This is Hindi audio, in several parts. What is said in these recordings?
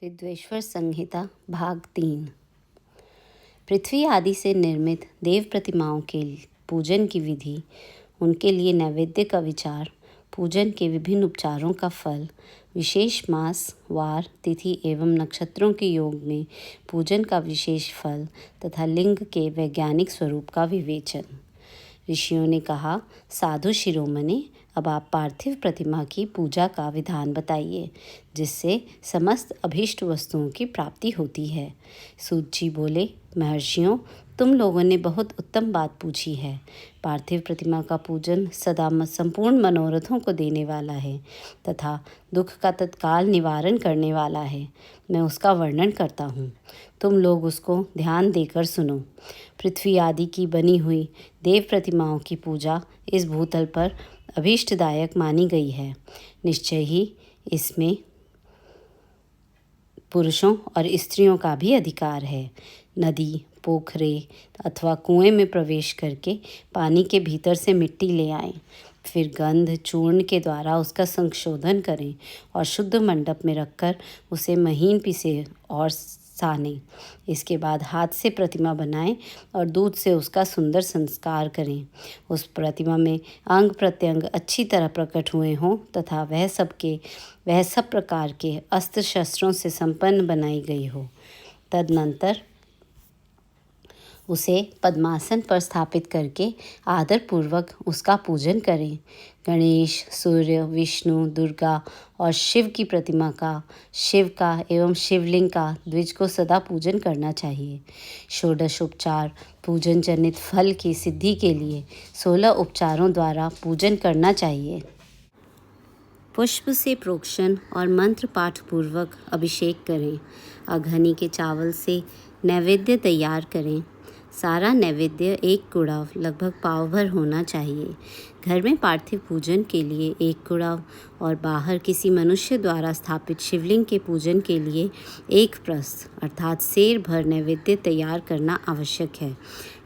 विद्वेश्वर संहिता भाग 3। पृथ्वी आदि से निर्मित देव प्रतिमाओं के पूजन की विधि, उनके लिए नैवेद्य का विचार, पूजन के विभिन्न उपचारों का फल, विशेष मास, वार, तिथि एवं नक्षत्रों के योग में पूजन का विशेष फल तथा लिंग के वैज्ञानिक स्वरूप का विवेचन। ऋषियों ने कहा, साधु शिरोमणि, अब आप पार्थिव प्रतिमा की पूजा का विधान बताइए, जिससे समस्त अभीष्ट वस्तुओं की प्राप्ति होती है। सूत जी बोले, महर्षियों, तुम लोगों ने बहुत उत्तम बात पूछी है। पार्थिव प्रतिमा का पूजन सदा संपूर्ण मनोरथों को देने वाला है तथा दुख का तत्काल निवारण करने वाला है। मैं उसका वर्णन करता हूँ, तुम लोग उसको ध्यान देकर सुनो। पृथ्वी आदि की बनी हुई देव प्रतिमाओं की पूजा इस भूतल पर अभीष्टदायक मानी गई है। निश्चय ही इसमें पुरुषों और स्त्रियों का भी अधिकार है। नदी, पोखरे अथवा कुएं में प्रवेश करके पानी के भीतर से मिट्टी ले आएं, फिर गंध चूर्ण के द्वारा उसका संशोधन करें और शुद्ध मंडप में रखकर उसे महीन पीसे और सानें। इसके बाद हाथ से प्रतिमा बनाएं और दूध से उसका सुंदर संस्कार करें। उस प्रतिमा में अंग प्रत्यंग अच्छी तरह प्रकट हुए हों तथा वह सब प्रकार के अस्त्र शस्त्रों से संपन्न बनाई गई हो। तदनंतर उसे पद्मासन पर स्थापित करके आदरपूर्वक उसका पूजन करें। गणेश, सूर्य, विष्णु, दुर्गा और शिव की प्रतिमा का, शिव का एवं शिवलिंग का द्विज को सदा पूजन करना चाहिए। षोडशोपचार पूजन जनित फल की सिद्धि के लिए 16 उपचारों द्वारा पूजन करना चाहिए। पुष्प से प्रोक्षण और मंत्र पाठ पूर्वक अभिषेक करें। अघनी के चावल से नैवेद्य तैयार करें। सारा नैवेद्य एक कुड़ाव लगभग पाव भर होना चाहिए। घर में पार्थिव पूजन के लिए एक कुड़ाव और बाहर किसी मनुष्य द्वारा स्थापित शिवलिंग के पूजन के लिए एक प्रस्थ अर्थात सेर भर नैवेद्य तैयार करना आवश्यक है,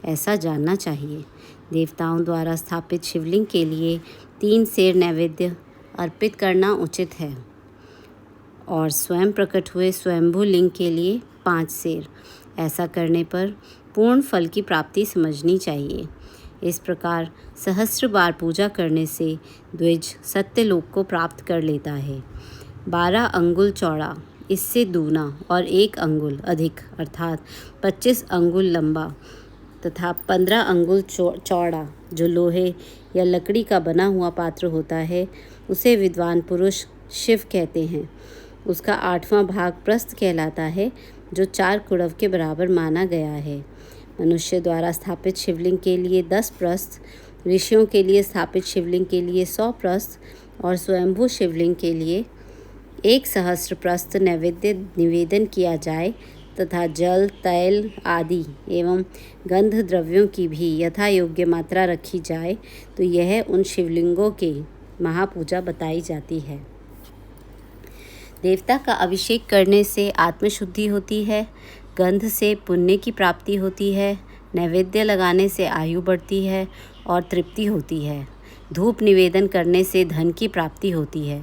ऐसा जानना चाहिए। देवताओं द्वारा स्थापित शिवलिंग के लिए 3 सेर नैवेद्य अर्पित करना उचित है और स्वयं प्रकट हुए स्वयंभू लिंग के लिए 5 सेर। ऐसा करने पर पूर्ण फल की प्राप्ति समझनी चाहिए। इस प्रकार सहस्त्र बार पूजा करने से द्विज सत्यलोक को प्राप्त कर लेता है। 12 अंगुल चौड़ा, इससे दूना और 1 अंगुल अधिक अर्थात 25 अंगुल लंबा तथा 15 अंगुल चौड़ा जो लोहे या लकड़ी का बना हुआ पात्र होता है, उसे विद्वान पुरुष शिव कहते हैं। उसका 8वां भाग प्रस्थ कहलाता है, जो 4 कुड़व के बराबर माना गया है। मनुष्य द्वारा स्थापित शिवलिंग के लिए 10 प्रस्थ, ऋषियों के लिए स्थापित शिवलिंग के लिए 100 प्रस्थ और स्वयंभू शिवलिंग के लिए 1 सहस्त्र प्रस्थ नैवेद्य निवेदन किया जाए तथा जल, तैल आदि एवं गंध द्रव्यों की भी यथा योग्य मात्रा रखी जाए तो यह उन शिवलिंगों के महापूजा बताई जाती है। देवता का अभिषेक करने से आत्मशुद्धि होती है, गंध से पुण्य की प्राप्ति होती है, नैवेद्य लगाने से आयु बढ़ती है और तृप्ति होती है, धूप निवेदन करने से धन की प्राप्ति होती है,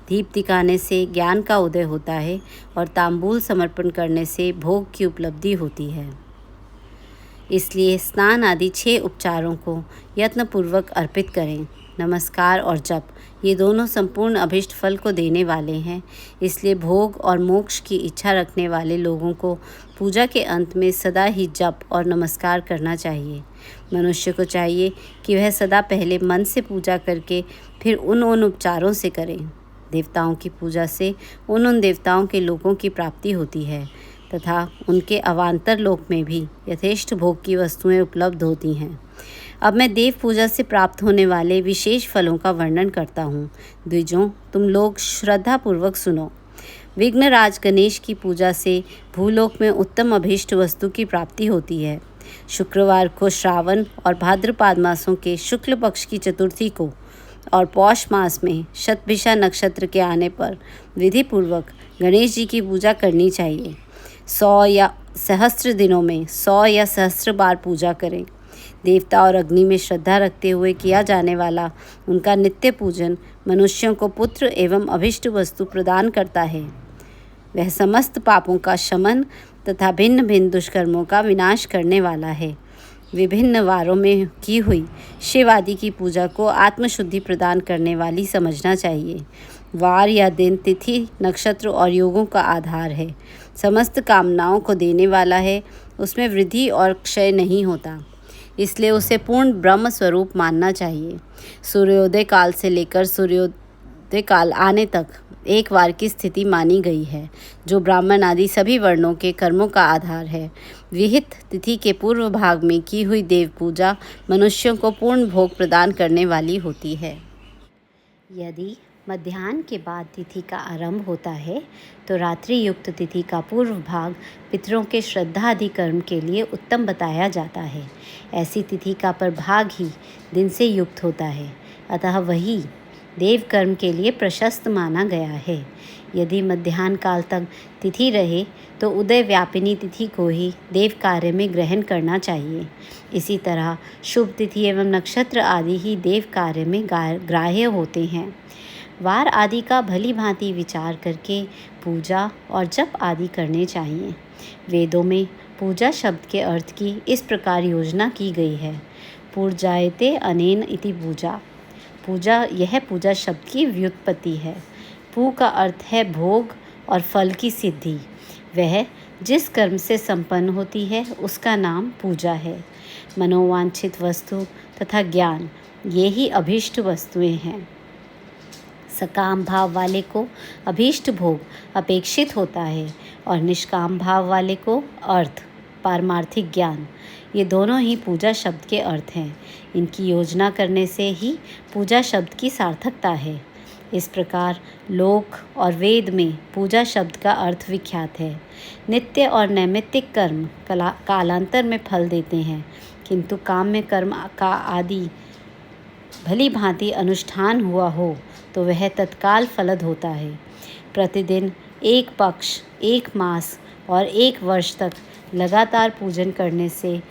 दीप दिखाने से ज्ञान का उदय होता है और तांबूल समर्पण करने से भोग की उपलब्धि होती है। इसलिए स्नान आदि 6 उपचारों को यत्नपूर्वक अर्पित करें। नमस्कार और जप, ये दोनों संपूर्ण अभिष्ट फल को देने वाले हैं। इसलिए भोग और मोक्ष की इच्छा रखने वाले लोगों को पूजा के अंत में सदा ही जप और नमस्कार करना चाहिए। मनुष्य को चाहिए कि वह सदा पहले मन से पूजा करके फिर उन उपचारों से करें। देवताओं की पूजा से उन देवताओं के लोगों की प्राप्ति होती है तथा उनके अवान्तर लोक में भी यथेष्ट भोग की वस्तुएं उपलब्ध होती हैं। अब मैं देव पूजा से प्राप्त होने वाले विशेष फलों का वर्णन करता हूँ। द्विजों, तुम लोग श्रद्धापूर्वक सुनो। विघ्नराज गणेश की पूजा से भूलोक में उत्तम अभीष्ट वस्तु की प्राप्ति होती है। शुक्रवार को श्रावण और भाद्रपद मासों के शुक्ल पक्ष की चतुर्थी को और पौष मास में शतभिषा नक्षत्र के आने पर विधि पूर्वक गणेश जी की पूजा करनी चाहिए। 100 या सहस्त्र दिनों में 100 या सहस्त्र बार पूजा करें। देवता और अग्नि में श्रद्धा रखते हुए किया जाने वाला उनका नित्य पूजन मनुष्यों को पुत्र एवं अभिष्ट वस्तु प्रदान करता है। वह समस्त पापों का शमन तथा भिन्न भिन्न दुष्कर्मों का विनाश करने वाला है। विभिन्न वारों में की हुई शिव आदि की पूजा को आत्मशुद्धि प्रदान करने वाली समझना चाहिए। वार या दिन, तिथि, नक्षत्र और योगों का आधार है। समस्त कामनाओं को देने वाला है। उसमें वृद्धि और क्षय नहीं होता, इसलिए उसे पूर्ण ब्रह्म स्वरूप मानना चाहिए। सूर्योदय काल से लेकर सूर्योदय काल आने तक एक वार की स्थिति मानी गई है, जो ब्राह्मण आदि सभी वर्णों के कर्मों का आधार है। विहित तिथि के पूर्व भाग में की हुई देव पूजा मनुष्यों को पूर्ण भोग प्रदान करने वाली होती है। यदि मध्याह्न के बाद तिथि का आरंभ होता है तो रात्रि युक्त तिथि का पूर्व भाग पितरों के श्रद्धा आदि कर्म के लिए उत्तम बताया जाता है। ऐसी तिथि का प्रभाग ही दिन से युक्त होता है, अतः वही देव कर्म के लिए प्रशस्त माना गया है। यदि मध्याह्न काल तक तिथि रहे तो उदय व्यापिनी तिथि को ही देव कार्य में ग्रहण करना चाहिए। इसी तरह शुभ तिथि एवं नक्षत्र आदि ही देव कार्य में ग्राह्य होते हैं। वार आदि का भली भांति विचार करके पूजा और जप आदि करने चाहिए। वेदों में पूजा शब्द के अर्थ की इस प्रकार योजना की गई है। पूजायते अनेन इति पूजा। पूजा, यह पूजा शब्द की व्युत्पत्ति है। पू का अर्थ है भोग और फल की सिद्धि। वह जिस कर्म से संपन्न होती है उसका नाम पूजा है। मनोवांछित वस्तु तथा ज्ञान, ये ही अभीष्ट वस्तुएं हैं। सकाम भाव वाले को अभीष्ट भोग अपेक्षित होता है और निष्काम भाव वाले को अर्थ, पारमार्थिक ज्ञान, ये दोनों ही पूजा शब्द के अर्थ हैं। इनकी योजना करने से ही पूजा शब्द की सार्थकता है। इस प्रकार लोक और वेद में पूजा शब्द का अर्थ विख्यात है। नित्य और नैमित्तिक कर्म कालांतर में फल देते हैं, किंतु काम्य कर्म का आदि भली भांति अनुष्ठान हुआ हो तो वह तत्काल फलद होता है। प्रतिदिन एक पक्ष, एक मास और एक वर्ष तक लगातार पूजन करने से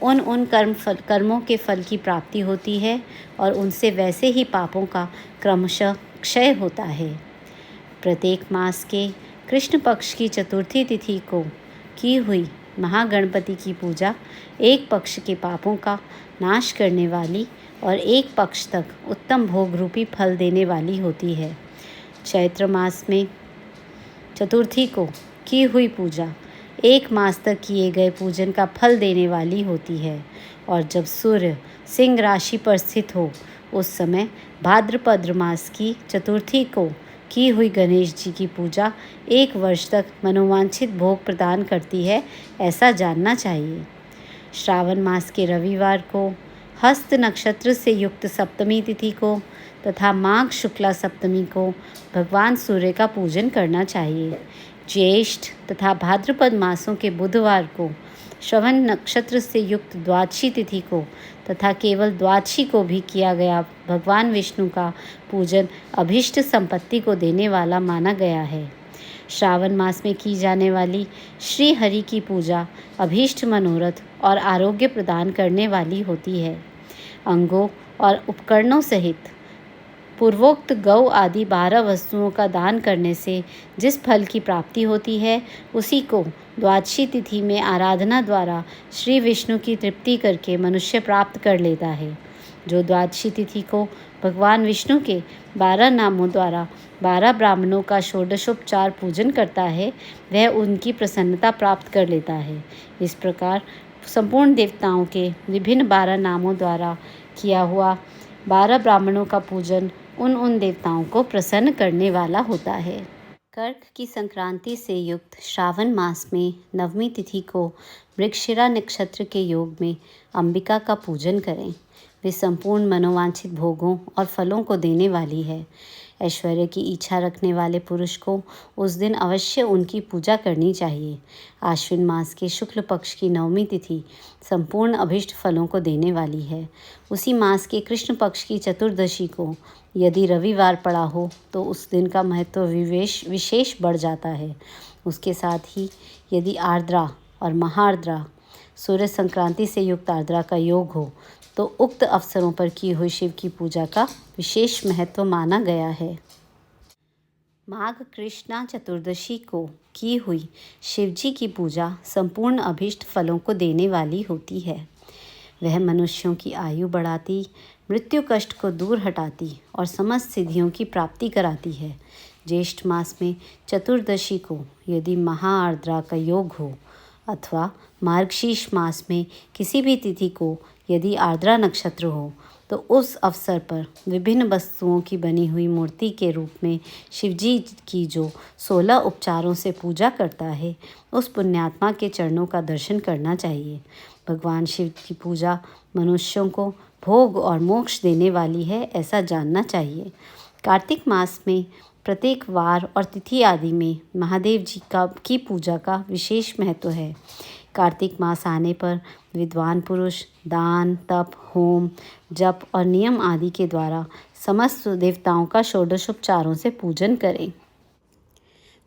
उन कर्मों के फल की प्राप्ति होती है और उनसे वैसे ही पापों का क्रमशः क्षय होता है। प्रत्येक मास के कृष्ण पक्ष की चतुर्थी तिथि को की हुई महागणपति की पूजा एक पक्ष के पापों का नाश करने वाली और एक पक्ष तक उत्तम भोग रूपी फल देने वाली होती है। चैत्र मास में चतुर्थी को की हुई पूजा एक मास तक किए गए पूजन का फल देने वाली होती है और जब सूर्य सिंह राशि पर स्थित हो उस समय भाद्रपद मास की चतुर्थी को की हुई गणेश जी की पूजा एक वर्ष तक मनोवांछित भोग प्रदान करती है, ऐसा जानना चाहिए। श्रावण मास के रविवार को, हस्त नक्षत्र से युक्त सप्तमी तिथि को तथा माघ शुक्ला सप्तमी को भगवान सूर्य का पूजन करना चाहिए। ज्येष्ठ तथा भाद्रपद मासों के बुधवार को, श्रवण नक्षत्र से युक्त द्वादशी तिथि को तथा केवल द्वादशी को भी किया गया भगवान विष्णु का पूजन अभीष्ट संपत्ति को देने वाला माना गया है। श्रावण मास में की जाने वाली श्री हरि की पूजा अभीष्ट मनोरथ और आरोग्य प्रदान करने वाली होती है। अंगों और उपकरणों सहित पूर्वोक्त गौ आदि 12 वस्तुओं का दान करने से जिस फल की प्राप्ति होती है उसी को द्वादशी तिथि में आराधना द्वारा श्री विष्णु की तृप्ति करके मनुष्य प्राप्त कर लेता है। जो द्वादशी तिथि को भगवान विष्णु के 12 नामों द्वारा 12 ब्राह्मणों का षोडशोपचार पूजन करता है वह उनकी प्रसन्नता प्राप्त कर लेता है। इस प्रकार संपूर्ण देवताओं के विभिन्न 12 नामों द्वारा किया हुआ 12 ब्राह्मणों का पूजन उन देवताओं को प्रसन्न करने वाला होता है। कर्क की संक्रांति से युक्त श्रावण मास में नवमी तिथि को मृगशिरा नक्षत्र के योग में अंबिका का पूजन करें। वे संपूर्ण मनोवांछित भोगों और फलों को देने वाली है। ऐश्वर्य की इच्छा रखने वाले पुरुष को उस दिन अवश्य उनकी पूजा करनी चाहिए। आश्विन मास के शुक्ल पक्ष की नवमी तिथि संपूर्ण अभिष्ट फलों को देने वाली है। उसी मास के कृष्ण पक्ष की चतुर्दशी को यदि रविवार पड़ा हो तो उस दिन का महत्व विशेष बढ़ जाता है। उसके साथ ही यदि आर्द्रा और महाआर्द्रा सूर्य संक्रांति से युक्त आर्द्रा का योग हो तो उक्त अवसरों पर की हुई शिव की पूजा का विशेष महत्व माना गया है। माघ कृष्णा चतुर्दशी को की हुई शिवजी की पूजा संपूर्ण अभीष्ट फलों को देने वाली होती है। वह मनुष्यों की आयु बढ़ाती, मृत्यु कष्ट को दूर हटाती और समस्त सिद्धियों की प्राप्ति कराती है। ज्येष्ठ मास में चतुर्दशी को यदि महाआर्द्रा का योग हो अथवा मार्गशीर्ष मास में किसी भी तिथि को यदि आर्द्रा नक्षत्र हो तो उस अवसर पर विभिन्न वस्तुओं की बनी हुई मूर्ति के रूप में शिवजी की जो 16 उपचारों से पूजा करता है, उस पुण्यात्मा के चरणों का दर्शन करना चाहिए। भगवान शिव की पूजा मनुष्यों को भोग और मोक्ष देने वाली है, ऐसा जानना चाहिए। कार्तिक मास में प्रत्येक वार और तिथि आदि में महादेव जी की पूजा का विशेष महत्व है। कार्तिक मास आने पर विद्वान पुरुष दान, तप, होम, जप और नियम आदि के द्वारा समस्त देवताओं का षोडशोपचारों से पूजन करें।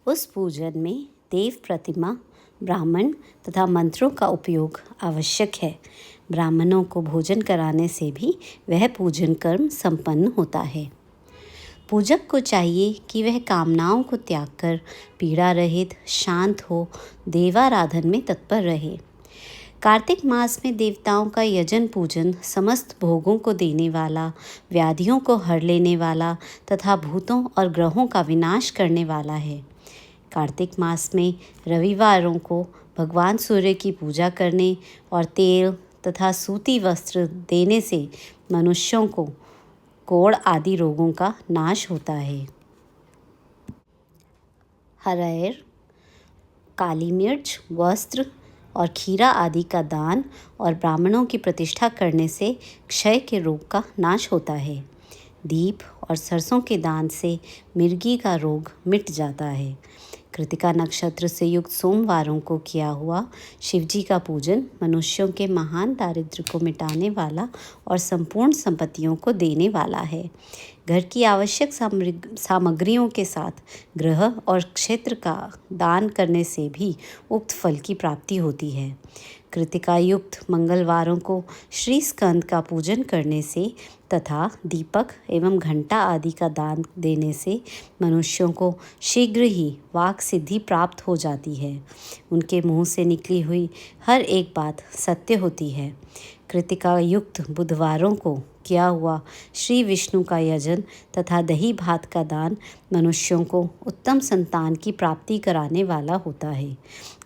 उस पूजन में देव प्रतिमा, ब्राह्मण तथा मंत्रों का उपयोग आवश्यक है। ब्राह्मणों को भोजन कराने से भी वह पूजन कर्म संपन्न होता है। पूजक को चाहिए कि वह कामनाओं को त्याग कर पीड़ा रहित, शांत हो देवाराधन में तत्पर रहे। कार्तिक मास में देवताओं का यजन पूजन समस्त भोगों को देने वाला, व्याधियों को हर लेने वाला तथा भूतों और ग्रहों का विनाश करने वाला है। कार्तिक मास में रविवारों को भगवान सूर्य की पूजा करने और तेल तथा सूती वस्त्र देने से मनुष्यों को कोढ़ आदि रोगों का नाश होता है। हरैर, काली मिर्च, वस्त्र और खीरा आदि का दान और ब्राह्मणों की प्रतिष्ठा करने से क्षय के रोग का नाश होता है। दीप और सरसों के दान से मिर्गी का रोग मिट जाता है। कृतिका नक्षत्र से युक्त सोमवारों को किया हुआ शिवजी का पूजन मनुष्यों के महान दारिद्र्य को मिटाने वाला और संपूर्ण संपत्तियों को देने वाला है। घर की आवश्यक सामग्रियों के साथ गृह और क्षेत्र का दान करने से भी उक्त फल की प्राप्ति होती है। कृतिका युक्त मंगलवारों को श्री स्कंद का पूजन करने से तथा दीपक एवं घंटा आदि का दान देने से मनुष्यों को शीघ्र ही वाक सिद्धि प्राप्त हो जाती है। उनके मुंह से निकली हुई हर एक बात सत्य होती है। कृतिका युक्त बुधवारों को किया हुआ श्री विष्णु का यजन तथा दही भात का दान मनुष्यों को उत्तम संतान की प्राप्ति कराने वाला होता है।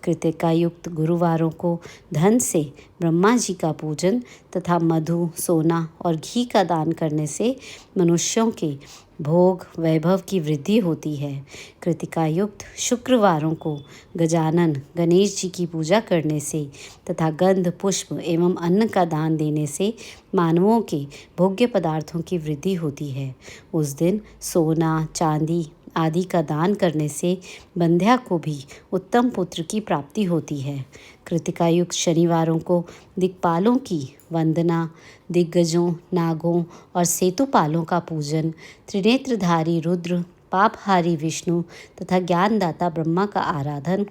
कृतिका युक्त गुरुवारों को धन से ब्रह्मा जी का पूजन तथा मधु, सोना और घी का दान करने से मनुष्यों के भोग वैभव की वृद्धि होती है। कृतिका युक्त शुक्रवारों को गजानन गणेश जी की पूजा करने से तथा गंध, पुष्प एवं अन्न का दान देने से मानवों के भोग्य पदार्थों की वृद्धि होती है। उस दिन सोना, चांदी आदि का दान करने से बंध्या को भी उत्तम पुत्र की प्राप्ति होती है। कृतिका युक्त शनिवारों को दिक्पालों की वंदना, दिग्गजों, नागों और सेतुपालों का पूजन, त्रिनेत्रधारी रुद्र, पापहारी विष्णु तथा ज्ञानदाता ब्रह्मा का आराधन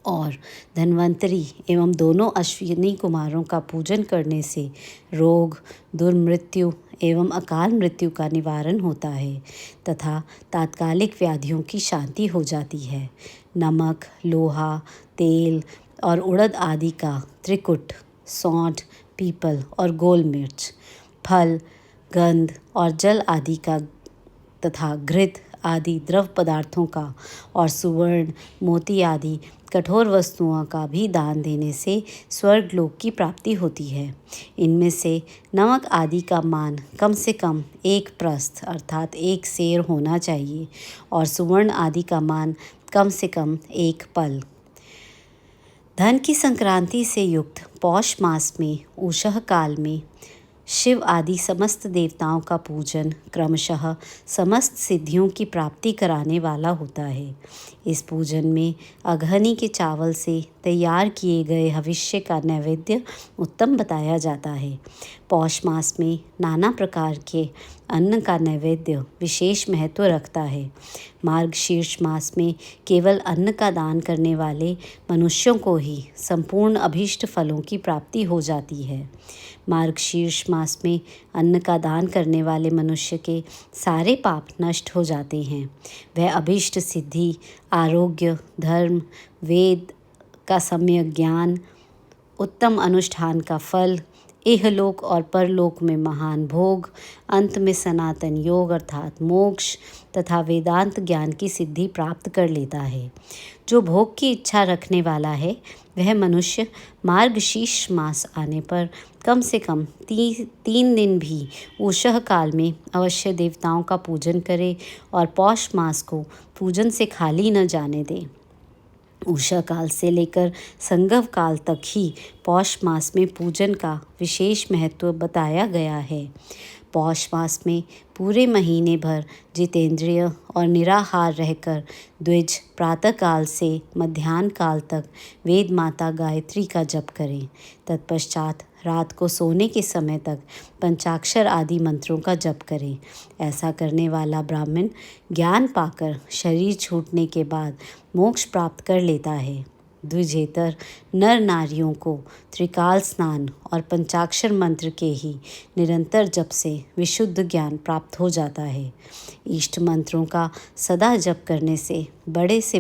और धन्वंतरी एवं दोनों अश्विनी कुमारों का पूजन करने से रोग, दुर्मृत्यु एवं अकाल मृत्यु का निवारण होता है तथा तात्कालिक व्याधियों की शांति हो जाती है। नमक, लोहा, तेल और उड़द आदि का त्रिकुट, सौंठ, पीपल और गोल मिर्च, फल, गंध और जल आदि का तथा घृत आदि द्रव पदार्थों का और सुवर्ण, मोती आदि कठोर वस्तुओं का भी दान देने से स्वर्ग लोक की प्राप्ति होती है। इनमें से नमक आदि का मान कम से कम 1 प्रस्थ अर्थात 1 सेर होना चाहिए और सुवर्ण आदि का मान कम से कम 1 पल। धन की संक्रांति से युक्त पौष मास में उषः काल में शिव आदि समस्त देवताओं का पूजन क्रमशः समस्त सिद्धियों की प्राप्ति कराने वाला होता है। इस पूजन में अघनी के चावल से तैयार किए गए हविष्य का नैवेद्य उत्तम बताया जाता है। पौष मास में नाना प्रकार के अन्न का नैवेद्य विशेष महत्व रखता है। मार्गशीर्ष मास में केवल अन्न का दान करने वाले मनुष्यों को ही संपूर्ण अभीष्ट फलों की प्राप्ति हो जाती है। मार्गशीर्ष मास में अन्न का दान करने वाले मनुष्य के सारे पाप नष्ट हो जाते हैं। वह अभीष्ट सिद्धि, आरोग्य, धर्म, वेद का सम्यक ज्ञान, उत्तम अनुष्ठान का फल, इहलोक और परलोक में महान भोग, अंत में सनातन योग अर्थात मोक्ष तथा वेदांत ज्ञान की सिद्धि प्राप्त कर लेता है। जो भोग की इच्छा रखने वाला है वह मनुष्य मार्गशीर्ष मास आने पर कम से कम 3 दिन भी उषः काल में अवश्य देवताओं का पूजन करे और पौष मास को पूजन से खाली न जाने दे। उषा काल से लेकर संगव काल तक ही पौष मास में पूजन का विशेष महत्व बताया गया है। पौष मास में पूरे महीने भर जितेंद्रिय और निराहार रहकर द्विज प्रातःकाल से मध्याह्न काल तक वेद माता गायत्री का जप करें। तत्पश्चात रात को सोने के समय तक पंचाक्षर आदि मंत्रों का जप करें। ऐसा करने वाला ब्राह्मण ज्ञान पाकर शरीर छूटने के बाद मोक्ष प्राप्त कर लेता है। द्विजेतर नर नारियों को त्रिकाल स्नान और पंचाक्षर मंत्र के ही निरंतर जप से विशुद्ध ज्ञान प्राप्त हो जाता है। इष्ट मंत्रों का सदा जप करने से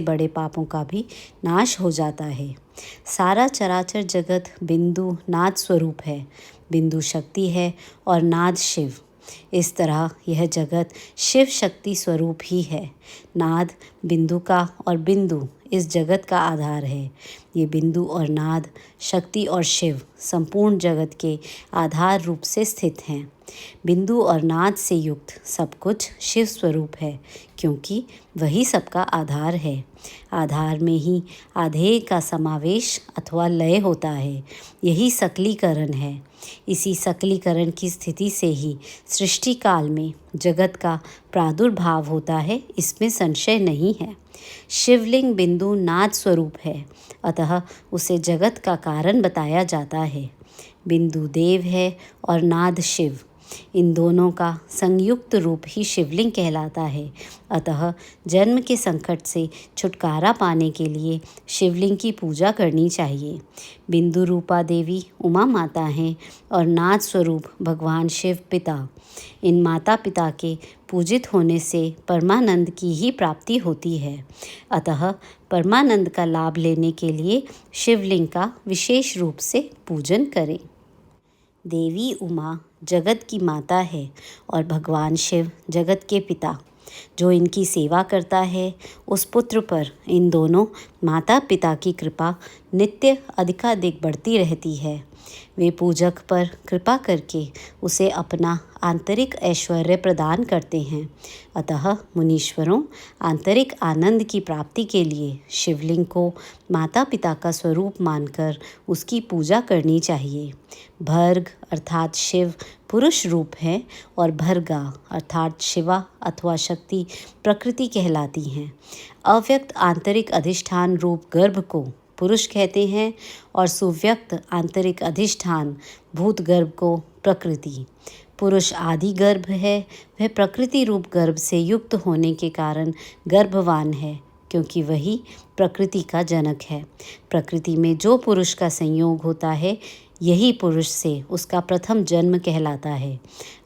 बड़े पापों का भी नाश हो जाता है। सारा चराचर जगत बिंदु नाद स्वरूप है। बिंदु शक्ति है और नाद शिव। इस तरह यह जगत शिव शक्ति स्वरूप ही है। नाद बिंदु का और बिंदु इस जगत का आधार है। ये बिंदु और नाद, शक्ति और शिव संपूर्ण जगत के आधार रूप से स्थित हैं। बिंदु और नाद से युक्त सब कुछ शिव स्वरूप है, क्योंकि वही सबका आधार है। आधार में ही आधेय का समावेश अथवा लय होता है। यही सकलीकरण है। इसी सकलीकरण की स्थिति से ही सृष्टि काल में जगत का प्रादुर्भाव होता है, इसमें संशय नहीं है। शिवलिंग बिंदु नाद स्वरूप है, अतः उसे जगत का कारण बताया जाता है। बिंदु देव है और नाद शिव। इन दोनों का संयुक्त रूप ही शिवलिंग कहलाता है। अतः जन्म के संकट से छुटकारा पाने के लिए शिवलिंग की पूजा करनी चाहिए। बिंदु रूपा देवी उमा माता हैं और नाद स्वरूप भगवान शिव पिता। इन माता पिता के पूजित होने से परमानंद की ही प्राप्ति होती है। अतः परमानंद का लाभ लेने के लिए शिवलिंग का विशेष रूप से पूजन करें। देवी उमा जगत की माता है और भगवान शिव जगत के पिता। जो इनकी सेवा करता है उस पुत्र पर इन दोनों माता पिता की कृपा नित्य अधिकाधिक बढ़ती रहती है। वे पूजक पर कृपा करके उसे अपना आंतरिक ऐश्वर्य प्रदान करते हैं। अतः मुनीश्वरों, आंतरिक आनंद की प्राप्ति के लिए शिवलिंग को माता पिता का स्वरूप मानकर उसकी पूजा करनी चाहिए। भर्ग अर्थात शिव पुरुष रूप है और भर्गा अर्थात शिवा अथवा शक्ति प्रकृति कहलाती हैं। अव्यक्त आंतरिक अधिष्ठान रूप गर्भ को पुरुष कहते हैं और सुव्यक्त आंतरिक अधिष्ठान भूत गर्भ को प्रकृति। पुरुष आदि गर्भ है, वह प्रकृति रूप गर्भ से युक्त होने के कारण गर्भवान है, क्योंकि वही प्रकृति का जनक है। प्रकृति में जो पुरुष का संयोग होता है, यही पुरुष से उसका प्रथम जन्म कहलाता है।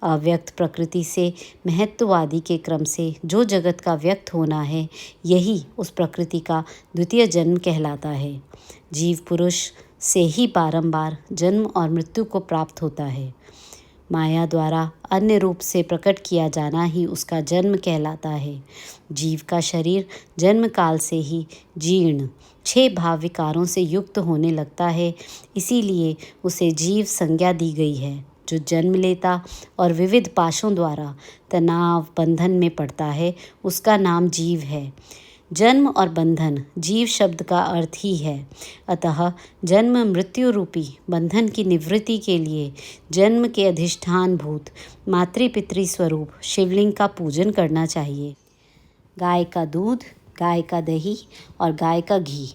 अव्यक्त प्रकृति से महत्ववादी के क्रम से जो जगत का व्यक्त होना है, यही उस प्रकृति का द्वितीय जन्म कहलाता है। जीव पुरुष से ही बारंबार जन्म और मृत्यु को प्राप्त होता है। माया द्वारा अन्य रूप से प्रकट किया जाना ही उसका जन्म कहलाता है। जीव का शरीर जन्म काल से ही जीर्ण 6 भाव विकारों से युक्त होने लगता है, इसीलिए उसे जीव संज्ञा दी गई है। जो जन्म लेता और विविध पाशों द्वारा तनाव बंधन में पड़ता है, उसका नाम जीव है। जन्म और बंधन जीव शब्द का अर्थ ही है। अतः जन्म मृत्यु रूपी बंधन की निवृत्ति के लिए जन्म के अधिष्ठान भूत मातृपितृ स्वरूप शिवलिंग का पूजन करना चाहिए। गाय का दूध, गाय का दही और गाय का घी,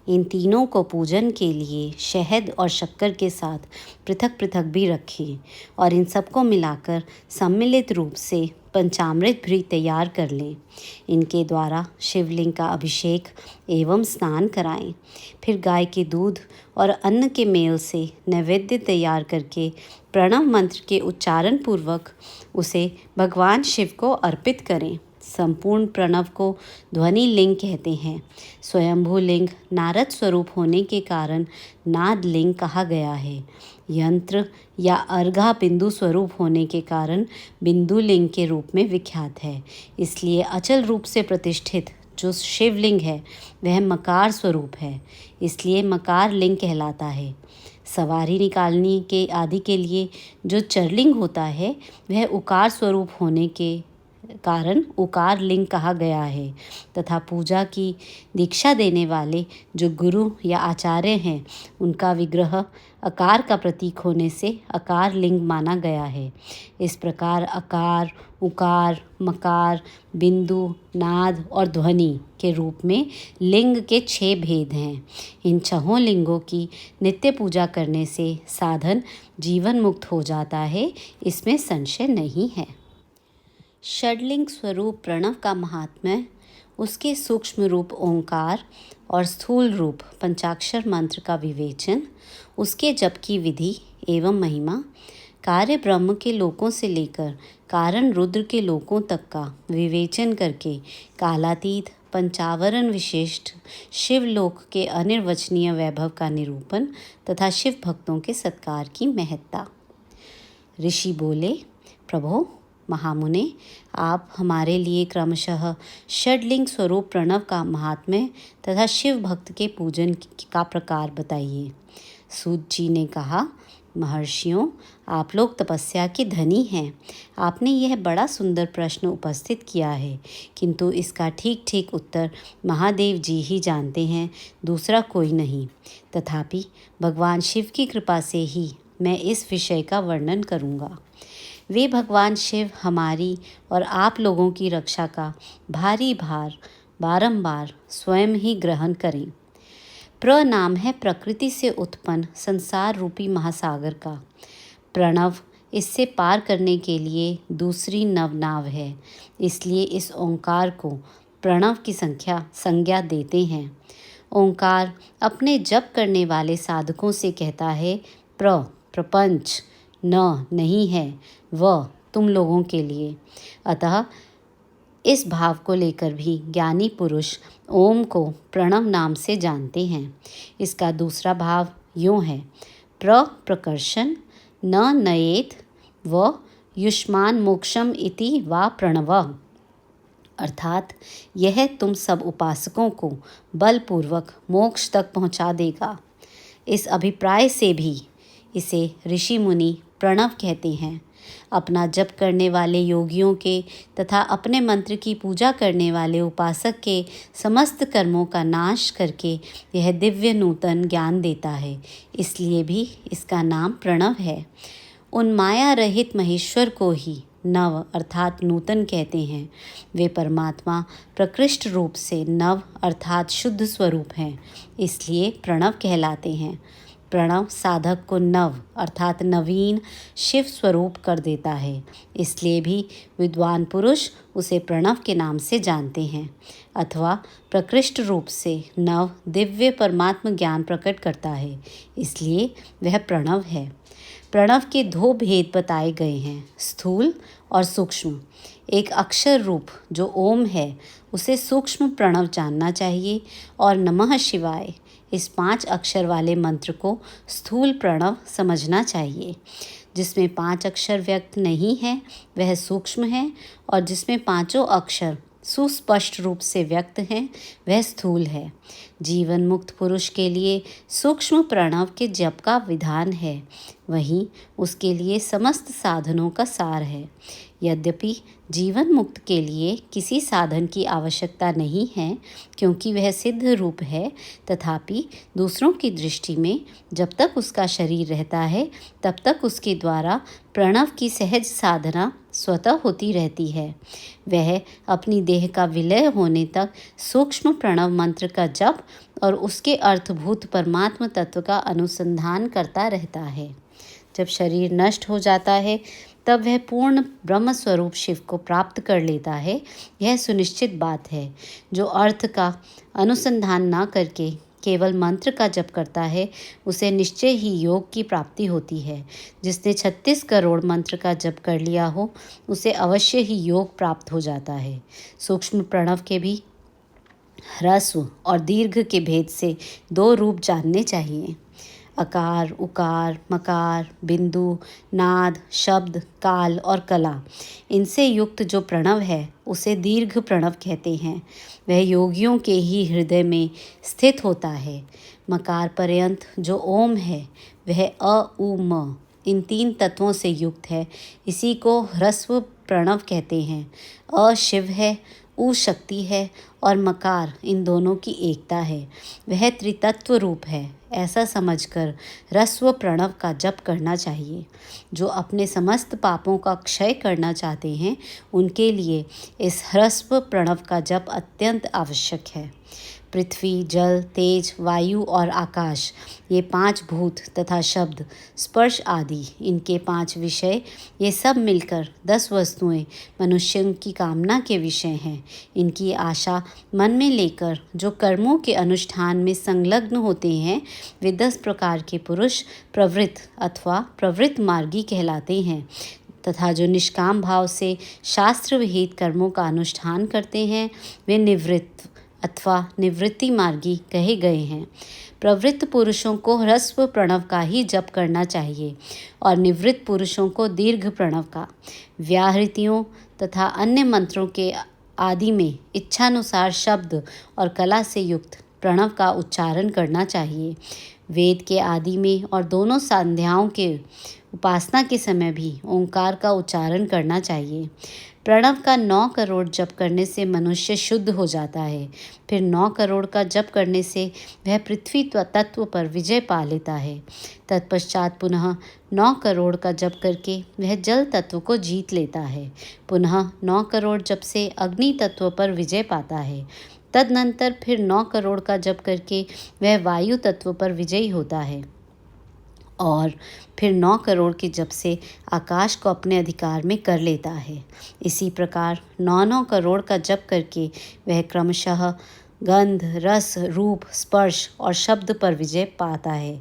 इन तीनों को पूजन के लिए शहद और शक्कर के साथ पृथक पृथक भी रखें और इन सबको मिलाकर सम्मिलित रूप से पंचामृत भी तैयार कर लें। इनके द्वारा शिवलिंग का अभिषेक एवं स्नान कराएं। फिर गाय के दूध और अन्न के मेल से नैवेद्य तैयार करके प्रणव मंत्र के उच्चारण पूर्वक उसे भगवान शिव को अर्पित करें। संपूर्ण प्रणव को ध्वनि लिंग कहते हैं। स्वयंभू लिंग नारद स्वरूप होने के कारण नाद लिंग कहा गया है। यंत्र या अर्घा बिंदु स्वरूप होने के कारण बिंदु लिंग के रूप में विख्यात है। इसलिए अचल रूप से प्रतिष्ठित जो शिवलिंग है वह मकार स्वरूप है, इसलिए मकार लिंग कहलाता है। सवारी निकालने के आदि के लिए जो चरलिंग होता है वह उकार स्वरूप होने के कारण उकार लिंग कहा गया है तथा पूजा की दीक्षा देने वाले जो गुरु या आचार्य हैं उनका विग्रह आकार का प्रतीक होने से आकार लिंग माना गया है। इस प्रकार आकार, उकार, मकार, बिंदु, नाद और ध्वनि के रूप में लिंग के 6 भेद हैं। इन 6 लिंगों की नित्य पूजा करने से साधन जीवन मुक्त हो जाता है, इसमें संशय नहीं है। षडलिंग स्वरूप प्रणव का महात्म्य, उसके सूक्ष्म रूप ओंकार और स्थूल रूप पंचाक्षर मंत्र का विवेचन, उसके जप की विधि एवं महिमा, कार्य ब्रह्म के लोकों से लेकर कारण रुद्र के लोकों तक का विवेचन करके कालातीत पंचावरण विशिष्ट शिवलोक के अनिर्वचनीय वैभव का निरूपण तथा शिव भक्तों के सत्कार की महत्ता। ऋषि बोले, प्रभो महामुने, आप हमारे लिए क्रमशः षडलिंग स्वरूप प्रणव का महात्म्य तथा शिव भक्त के पूजन का प्रकार बताइए। सूत जी ने कहा, महर्षियों, आप लोग तपस्या के धनी हैं। आपने यह बड़ा सुंदर प्रश्न उपस्थित किया है, किंतु इसका ठीक ठीक उत्तर महादेव जी ही जानते हैं, दूसरा कोई नहीं। तथापि भगवान शिव की कृपा से ही मैं इस विषय का वर्णन करूँगा। वे भगवान शिव हमारी और आप लोगों की रक्षा का भारी भार बारंबार स्वयं ही ग्रहण करें। प्र नाम है प्रकृति से उत्पन्न संसार रूपी महासागर का। प्रणव इससे पार करने के लिए दूसरी नवनाव है, इसलिए इस ओंकार को प्रणव की संज्ञा देते हैं। ओंकार अपने जप करने वाले साधकों से कहता है, प्रपंच नहीं है, वह तुम लोगों के लिए। अतः इस भाव को लेकर भी ज्ञानी पुरुष ओम को प्रणव नाम से जानते हैं। इसका दूसरा भाव यूँ है, प्रकर्षण न नयेत व युष्मान मोक्षम इति वा प्रणव, अर्थात यह तुम सब उपासकों को बलपूर्वक मोक्ष तक पहुँचा देगा। इस अभिप्राय से भी इसे ऋषि मुनि प्रणव कहते हैं। अपना जप करने वाले योगियों के तथा अपने मंत्र की पूजा करने वाले उपासक के समस्त कर्मों का नाश करके यह दिव्य नूतन ज्ञान देता है, इसलिए भी इसका नाम प्रणव है। उन माया रहित महेश्वर को ही नव अर्थात नूतन कहते हैं। वे परमात्मा प्रकृष्ट रूप से नव अर्थात शुद्ध स्वरूप हैं, इसलिए प्रणव कहलाते हैं। प्रणव साधक को नव अर्थात नवीन शिव स्वरूप कर देता है, इसलिए भी विद्वान पुरुष उसे प्रणव के नाम से जानते हैं, अथवा प्रकृष्ट रूप से नव दिव्य परमात्म ज्ञान प्रकट करता है, इसलिए वह प्रणव है। प्रणव के 2 भेद बताए गए हैं, स्थूल और सूक्ष्म। एक अक्षर रूप जो ओम है उसे सूक्ष्म प्रणव जानना चाहिए और नमः शिवाय इस 5 अक्षर वाले मंत्र को स्थूल प्रणव समझना चाहिए। जिसमें 5 अक्षर व्यक्त नहीं है वह सूक्ष्म है और जिसमें 5 अक्षर सुस्पष्ट रूप से व्यक्त हैं वह स्थूल है। जीवन मुक्त पुरुष के लिए सूक्ष्म प्रणव के जप का विधान है, वहीं उसके लिए समस्त साधनों का सार है। यद्यपि जीवन मुक्त के लिए किसी साधन की आवश्यकता नहीं है क्योंकि वह सिद्ध रूप है, तथापि दूसरों की दृष्टि में जब तक उसका शरीर रहता है तब तक उसके द्वारा प्रणव की सहज साधना स्वतः होती रहती है। वह अपनी देह का विलय होने तक सूक्ष्म प्रणव मंत्र का जप और उसके अर्थभूत परमात्म तत्व का अनुसंधान करता रहता है। जब शरीर नष्ट हो जाता है तब वह पूर्ण ब्रह्म स्वरूप शिव को प्राप्त कर लेता है। यह सुनिश्चित बात है। जो अर्थ का अनुसंधान न करके केवल मंत्र का जप करता है उसे निश्चय ही योग की प्राप्ति होती है। जिसने 36 करोड़ मंत्र का जप कर लिया हो उसे अवश्य ही योग प्राप्त हो जाता है। सूक्ष्म प्रणव के भी ह्रस्व और दीर्घ के भेद से 2 रूप जानने चाहिए। अकार, उकार, मकार, बिंदु, नाद, शब्द, काल और कला, इनसे युक्त जो प्रणव है उसे दीर्घ प्रणव कहते हैं। वह योगियों के ही हृदय में स्थित होता है। मकार पर्यंत जो ओम है वह अ, उ, म इन 3 तत्वों से युक्त है। इसी को ह्रस्व प्रणव कहते हैं। अ शिव है, उ शक्ति है और मकार इन दोनों की एकता है। वह त्रितत्व रूप है। ऐसा समझकर ह्रस्व प्रणव का जप करना चाहिए। जो अपने समस्त पापों का क्षय करना चाहते हैं उनके लिए इस ह्रस्व प्रणव का जप अत्यंत आवश्यक है। पृथ्वी, जल, तेज, वायु और आकाश, ये 5 भूत तथा शब्द, स्पर्श आदि इनके 5 विषय, ये सब मिलकर 10 वस्तुएं मनुष्य की कामना के विषय हैं। इनकी आशा मन में लेकर जो कर्मों के अनुष्ठान में संलग्न होते हैं वे 10 प्रकार के पुरुष प्रवृत्त अथवा प्रवृत्त मार्गी कहलाते हैं तथा जो निष्काम भाव से शास्त्र विहित कर्मों का अनुष्ठान करते हैं वे निवृत्त अथवा निवृत्ति मार्गी कहे गए हैं। प्रवृत्त पुरुषों को ह्रस्व प्रणव का ही जप करना चाहिए और निवृत्त पुरुषों को दीर्घ प्रणव का। व्याहृतियों तथा अन्य मंत्रों के आदि में इच्छानुसार शब्द और कला से युक्त प्रणव का उच्चारण करना चाहिए। वेद के आदि में और दोनों संध्याओं के उपासना के समय भी ओंकार का उच्चारण करना चाहिए। प्रणव का 9 करोड़ जप करने से मनुष्य शुद्ध हो जाता है। फिर 9 करोड़ का जप करने से वह पृथ्वी तत्व पर विजय पा लेता है। तत्पश्चात पुनः 9 करोड़ का जप करके वह जल तत्व को जीत लेता है। पुनः 9 करोड़ जप से अग्नि तत्व पर विजय पाता है। तदनंतर फिर 9 करोड़ का जप करके वह वायु तत्व पर विजयी होता है और फिर 9 करोड़ के जप से आकाश को अपने अधिकार में कर लेता है। इसी प्रकार 9 करोड़ का जप करके वह क्रमशः गंध, रस, रूप, स्पर्श और शब्द पर विजय पाता है।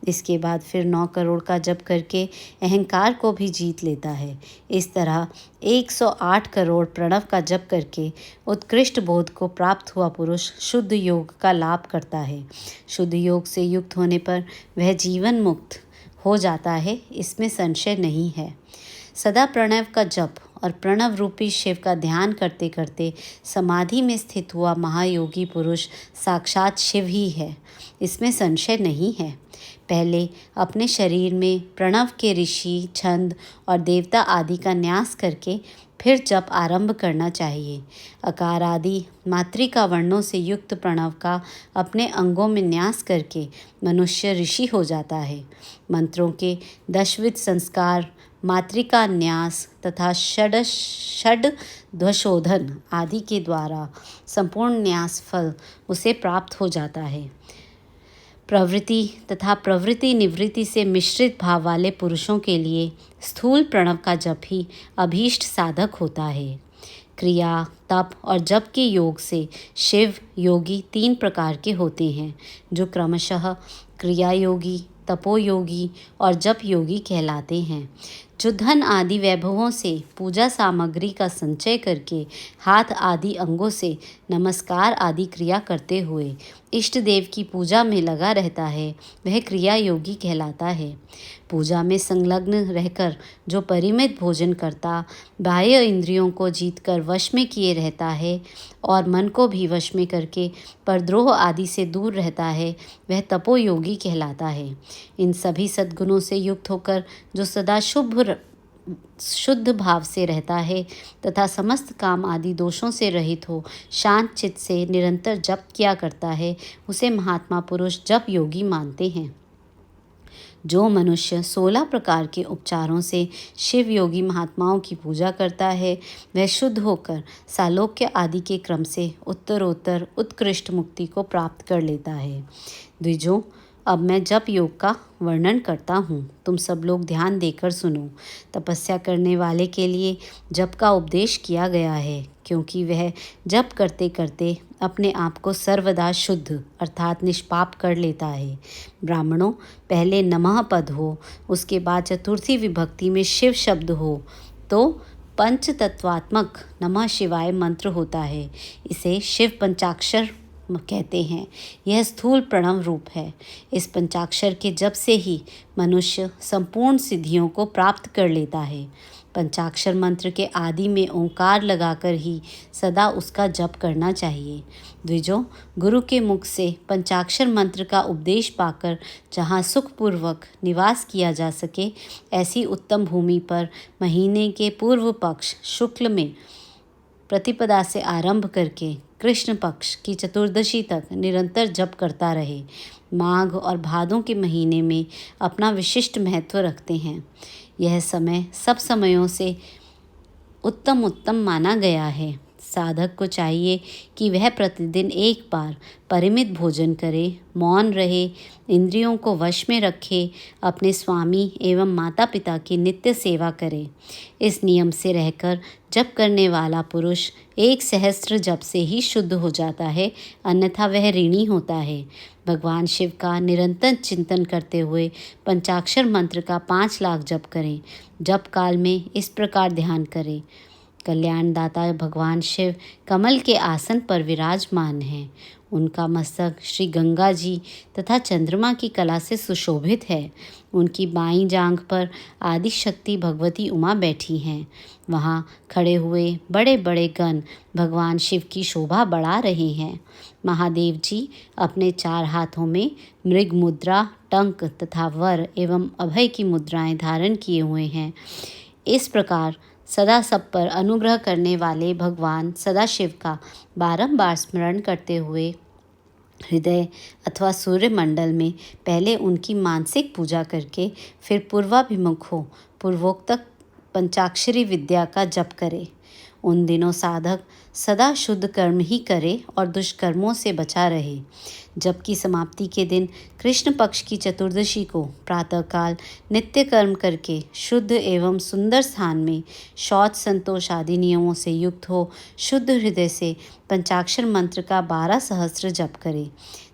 इसके बाद फिर 9 करोड़ का जप करके अहंकार को भी जीत लेता है। इस तरह 108 करोड़ प्रणव का जप करके उत्कृष्ट बोध को प्राप्त हुआ पुरुष शुद्ध योग का लाभ करता है। शुद्ध योग से युक्त होने पर वह जीवन मुक्त हो जाता है, इसमें संशय नहीं है। सदा प्रणव का जप और प्रणव रूपी शिव का ध्यान करते करते समाधि में स्थित हुआ महायोगी पुरुष साक्षात शिव ही है, इसमें संशय नहीं है। पहले अपने शरीर में प्रणव के ऋषि, छंद और देवता आदि का न्यास करके फिर जप आरंभ करना चाहिए। अकार आदि मातृका वर्णों से युक्त प्रणव का अपने अंगों में न्यास करके मनुष्य ऋषि हो जाता है। मंत्रों के 10विध संस्कार, मातृका न्यास तथा षड ध्वशोधन आदि के द्वारा संपूर्ण न्यास फल उसे प्राप्त हो जाता है। प्रवृत्ति तथा प्रवृत्ति निवृत्ति से मिश्रित भाव वाले पुरुषों के लिए स्थूल प्रणव का जप ही अभीष्ट साधक होता है। क्रिया, तप और जप के योग से शिव योगी 3 प्रकार के होते हैं, जो क्रमशः क्रिया योगी, तपोयोगी और जप योगी कहलाते हैं। जो धन आदि वैभवों से पूजा सामग्री का संचय करके हाथ आदि अंगों से नमस्कार आदि क्रिया करते हुए इष्ट देव की पूजा में लगा रहता है, वह क्रिया योगी कहलाता है। पूजा में संलग्न रहकर जो परिमित भोजन करता, बाह्य इंद्रियों को जीतकर वश में किए रहता है और मन को भी वश में करके परद्रोह आदि से दूर रहता है, वह तपोयोगी कहलाता है। इन सभी सद्गुणों से युक्त होकर जो सदा शुद्ध भाव से रहता है तथा समस्त काम आदि दोषों से रहित हो शांत चित्त से निरंतर जप किया करता है, उसे महात्मा पुरुष जप योगी मानते हैं। जो मनुष्य 16 प्रकार के उपचारों से शिव योगी महात्माओं की पूजा करता है, वह शुद्ध होकर सालोक्य आदि के क्रम से उत्तरोत्तर उत्कृष्ट मुक्ति को प्राप्त कर लेता है। द्विजों, अब मैं जप योग का वर्णन करता हूँ, तुम सब लोग ध्यान देकर सुनो। तपस्या करने वाले के लिए जप का उपदेश किया गया है, क्योंकि वह जप करते करते अपने आप को सर्वदा शुद्ध अर्थात निष्पाप कर लेता है। ब्राह्मणों, पहले नमः पद हो, उसके बाद चतुर्थी विभक्ति में शिव शब्द हो तो पंच तत्वात्मक नमः शिवाय मंत्र होता है। इसे शिव पंचाक्षर कहते हैं। यह स्थूल प्रणव रूप है। इस पंचाक्षर के जप से ही मनुष्य संपूर्ण सिद्धियों को प्राप्त कर लेता है। पंचाक्षर मंत्र के आदि में ओंकार लगाकर ही सदा उसका जप करना चाहिए। द्विजों, गुरु के मुख से पंचाक्षर मंत्र का उपदेश पाकर जहाँ सुखपूर्वक निवास किया जा सके, ऐसी उत्तम भूमि पर महीने के पूर्व पक्ष शुक्ल में प्रतिपदा से आरंभ करके कृष्ण पक्ष की चतुर्दशी तक निरंतर जप करता रहे। माघ और भादों के महीने में अपना विशिष्ट महत्व रखते हैं। यह समय सब समयों से उत्तम माना गया है। साधक को चाहिए कि वह प्रतिदिन एक बार परिमित भोजन करे, मौन रहे, इंद्रियों को वश में रखे, अपने स्वामी एवं माता पिता की नित्य सेवा करे। इस नियम से रहकर जप करने वाला पुरुष 1 सहस्त्र जप से ही शुद्ध हो जाता है, अन्यथा वह ऋणी होता है। भगवान शिव का निरंतर चिंतन करते हुए पंचाक्षर मंत्र का 5 लाख जप करें। जप काल में इस प्रकार ध्यान करें। कल्याणदाता भगवान शिव कमल के आसन पर विराजमान हैं। उनका मस्तक श्री गंगा जी तथा चंद्रमा की कला से सुशोभित है। उनकी बाईं जांघ पर आदि शक्ति भगवती उमा बैठी हैं। वहाँ खड़े हुए बड़े बड़े गण भगवान शिव की शोभा बढ़ा रहे हैं। महादेव जी अपने 4 हाथों में मृग मुद्रा, टंक तथा वर एवं अभय की मुद्राएं धारण किए हुए हैं। इस प्रकार सदा सब पर अनुग्रह करने वाले भगवान सदाशिव का बारंबार स्मरण करते हुए हृदय अथवा सूर्यमंडल में पहले उनकी मानसिक पूजा करके फिर पूर्वाभिमुख हो पूर्वोक्त पंचाक्षरी विद्या का जप करे। उन दिनों साधक सदा शुद्ध कर्म ही करे और दुष्कर्मों से बचा रहे। जप की समाप्ति के दिन कृष्ण पक्ष की चतुर्दशी को प्रातःकाल नित्य कर्म करके शुद्ध एवं सुंदर स्थान में शौच संतोष आदि नियमों से युक्त हो शुद्ध हृदय से पंचाक्षर मंत्र का 12 सहस्त्र जप करे।